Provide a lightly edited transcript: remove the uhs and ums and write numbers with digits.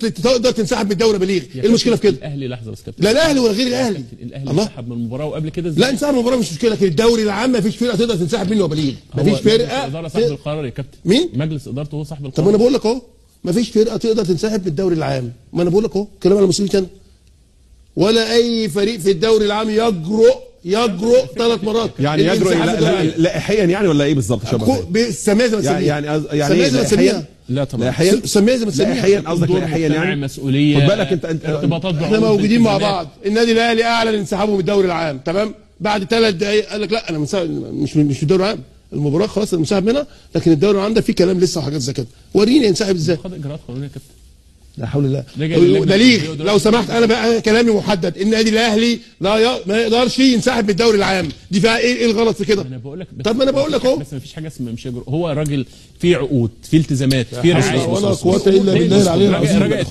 تقدر تنسحب من الدوري بليغ، ايه المشكله في كده؟ الاهلي لحظه بس كابتن، لا الاهلي ولا غير الاهلي، الاهلي انسحب من المباراه وقبل كده لا انسحب من المباراه مش مشكله، لكن الدوري العام ما فيش فرقه تقدر تنسحب منه وبليغ، ما فيش فرقه. مجلس الاداره صاحب القرار يا كابتن. مين؟ مجلس ادارته هو صاحب القرار. طب انا بقول لك اهو ما فيش فرقه تقدر تنسحب من الدوري العام، ما انا بقول لك اهو كلام على مسؤوليتي انا. ولا اي فريق في الدوري العام يجرؤ 3 مرات يعني يجرؤ لائحيا يعني ولا ايه بالظبط يا شباب؟ سميها زي ما تسميها يعني زي ما تسميها. لا طبعا سميها زي ما تسميها. لائحيا قصدك لائحيا يعني مسؤوليه. خد بالك انت احنا موجودين مع بعض. النادي الاهلي اعلن انسحابه من الدوري العام تمام، بعد 3 دقائق قال لك لا انا مش في الدوري العام، المباراه خلاص المنسحب منها، لكن الدوري العام ده فيه كلام لسه وحاجات زي كده. وريني ينسحب ازاي. خد اجراءات قانونيه يا كابتن. لا حول الله. بليغ لو سمحت انا بقى كلامي محدد، النادي الاهلي ما يقدرش ينسحب من الدوري العام، دي فيها ايه الغلط في كده؟ انا بقول لك طب ما انا بقول لك اهو، بس ما فيش حاجه اسمها مش هو راجل في عقود، في التزامات، في رعايه. ولا قوه الا بالله العلي العظيم.